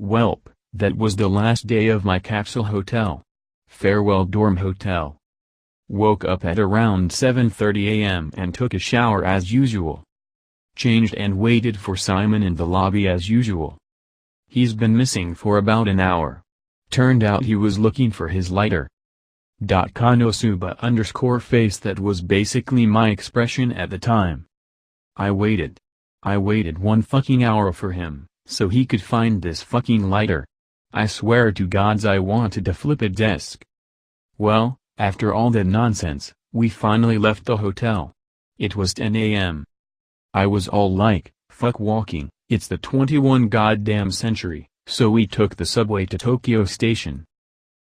Welp, that was the last day of my capsule hotel. Farewell dorm hotel. Woke up at around 7:30 a.m. and took a shower as usual. Changed and waited for Simon in the lobby as usual. He's been missing for about an hour. Turned out he was looking for his lighter. Konosuba_face, that was basically my expression at the time. I waited 1 fucking hour for him, so he could find this fucking lighter. I swear to gods I wanted to flip a desk. Well, after all that nonsense, we finally left the hotel. It was 10 a.m. I was all like, fuck walking, it's the 21 goddamn century, so we took the subway to Tokyo Station.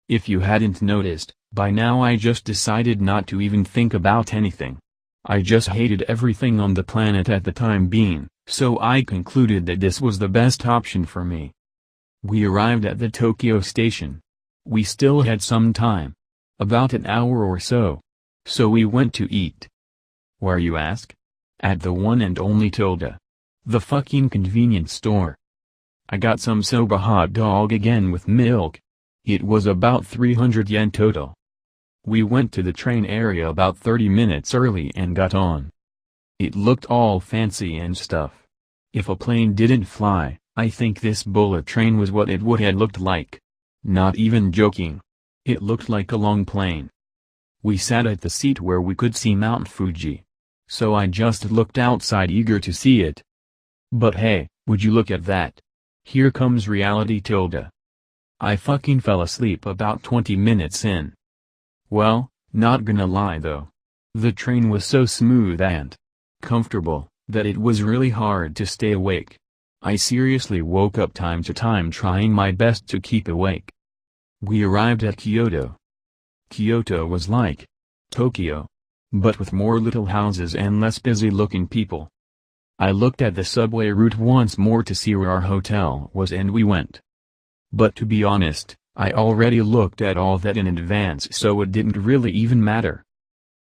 If you hadn't noticed, by now I just decided not to even think about anything. I just hated everything on the planet at the time being, so I concluded that this was the best option for me. We arrived at the Tokyo Station. We still had some time. About an hour or so. So we went to eat. Where, you ask? At the one and only Tilda. The fucking convenience store. I got some soba hot dog again with milk. It was about 300 yen total. We went to the train area about 30 minutes early and got on. It looked all fancy and stuff. If a plane didn't fly, I think this bullet train was what it would have looked like. Not even joking. It looked like a long plane. We sat at the seat where we could see Mount Fuji. So I just looked outside eager to see it. But hey, would you look at that? Here comes reality tilde. I fucking fell asleep about 20 minutes in. Well, not gonna lie though. The train was so smooth and comfortable, that it was really hard to stay awake. I seriously woke up time to time trying my best to keep awake. We arrived at Kyoto. Kyoto was like Tokyo, but with more little houses and less busy-looking people. I looked at the subway route once more to see where our hotel was and we went. But to be honest, I already looked at all that in advance, so it didn't really even matter.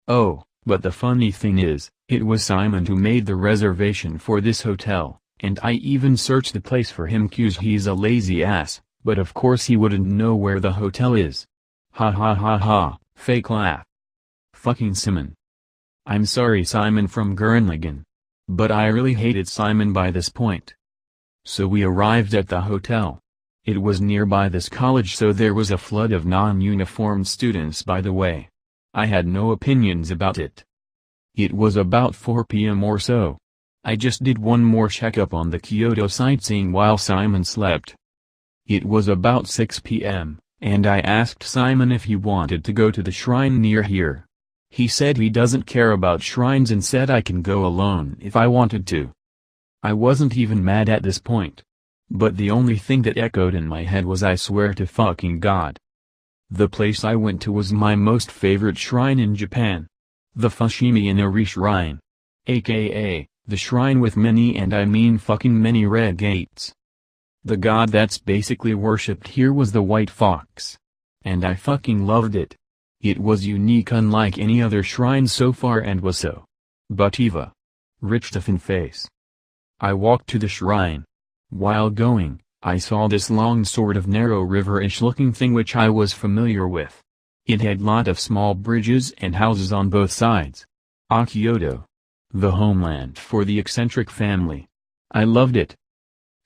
Oh, but the funny thing is, it was Simon who made the reservation for this hotel, and I even searched the place for him 'cause he's a lazy ass, but of course he wouldn't know where the hotel is. Ha ha ha ha, fake laugh. Fucking Simon. I'm sorry Simon from Gurrenlagen. But I really hated Simon by this point. So we arrived at the hotel. It was nearby this college, so there was a flood of non-uniformed students. By the way, I had no opinions about it. It was about 4 p.m. or so. I just did one more checkup on the Kyoto sightseeing while Simon slept. It was about 6 p.m., and I asked Simon if he wanted to go to the shrine near here. He said he doesn't care about shrines and said I can go alone if I wanted to. I wasn't even mad at this point. But the only thing that echoed in my head was I swear to fucking God. The place I went to was my most favorite shrine in Japan. The Fushimi Inari shrine. AKA, the shrine with many, and I mean fucking many, red gates. The god that's basically worshipped here was the white fox. And I fucking loved it. It was unique, unlike any other shrine so far, and was so Butiva. Rich tough in face. I walked to the shrine. While going, I saw this long sort of narrow river-ish looking thing which I was familiar with. It had lot of small bridges and houses on both sides. Kyoto. The homeland for the eccentric family. I loved it.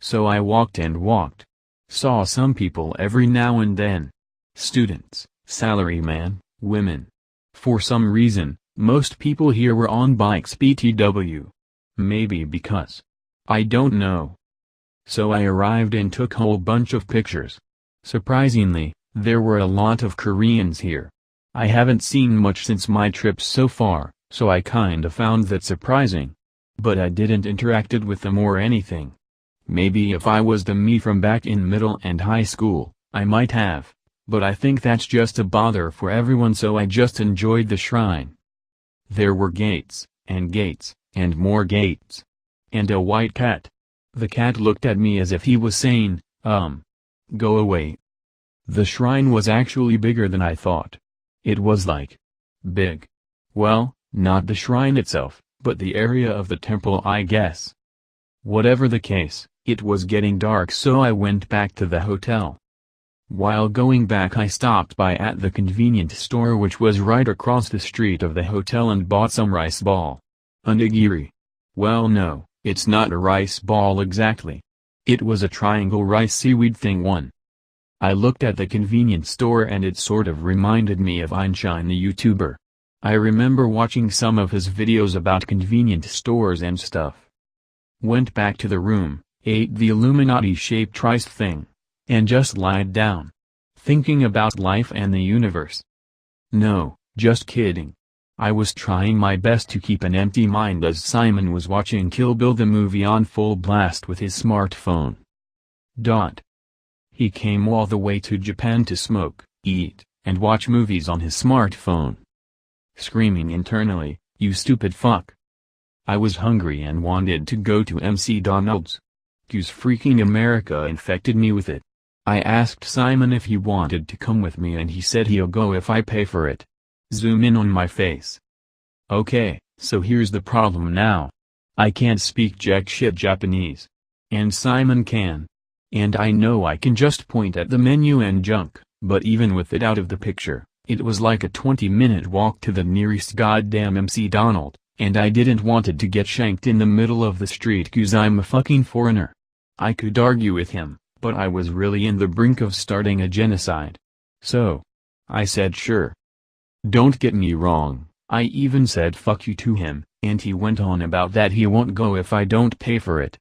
So I walked and walked. Saw some people every now and then. Students, salaryman, women. For some reason, most people here were on bikes btw. Maybe because. I don't know. So I arrived and took whole bunch of pictures. Surprisingly, there were a lot of Koreans here. I haven't seen much since my trips so far, so I kinda found that surprising. But I didn't interacted with them or anything. Maybe if I was the me from back in middle and high school, I might have, but I think that's just a bother for everyone, so I just enjoyed the shrine. There were gates, and more gates. And a white cat. The cat looked at me as if he was saying, go away. The shrine was actually bigger than I thought. It was like, big. Well, not the shrine itself, but the area of the temple, I guess. Whatever the case, It was getting dark, so I went back to the hotel. While going back, I stopped by at the convenience store, which was right across the street of the hotel, and bought some rice ball. A nigiri. Well, no, it's not a rice ball exactly. It was a triangle rice seaweed thing one. I looked at the convenience store and it sort of reminded me of Einstein the YouTuber. I remember watching some of his videos about convenience stores and stuff. Went back to the room, ate the Illuminati-shaped rice thing, and just lied down. Thinking about life and the universe. No, just kidding. I was trying my best to keep an empty mind as Simon was watching Kill Bill the movie on full blast with his smartphone. He came all the way to Japan to smoke, eat, and watch movies on his smartphone. Screaming internally, "You stupid fuck." I was hungry and wanted to go to McDonald's. Whose freaking America infected me with it. I asked Simon if he wanted to come with me and he said he'll go if I pay for it. Zoom in on my face. Okay, so here's the problem now. I can't speak jack shit Japanese. And Simon can. And I know I can just point at the menu and junk, but even with it out of the picture, it was like a 20-minute walk to the nearest goddamn McDonald's, and I didn't wanted to get shanked in the middle of the street 'cause I'm a fucking foreigner. I could argue with him, but I was really in the brink of starting a genocide. So, I said sure. Don't get me wrong, I even said fuck you to him, and he went on about that he won't go if I don't pay for it.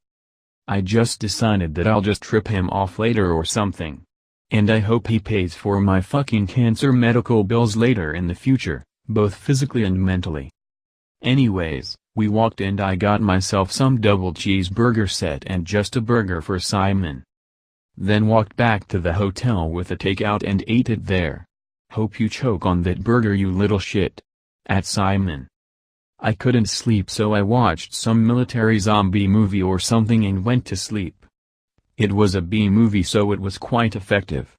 I just decided that I'll just trip him off later or something. And I hope he pays for my fucking cancer medical bills later in the future, both physically and mentally. Anyways, we walked and I got myself some double cheeseburger set and just a burger for Simon. Then walked back to the hotel with a takeout and ate it there. Hope you choke on that burger, you little shit. At Simon. I couldn't sleep, so I watched some military zombie movie or something and went to sleep. It was a B movie, so it was quite effective.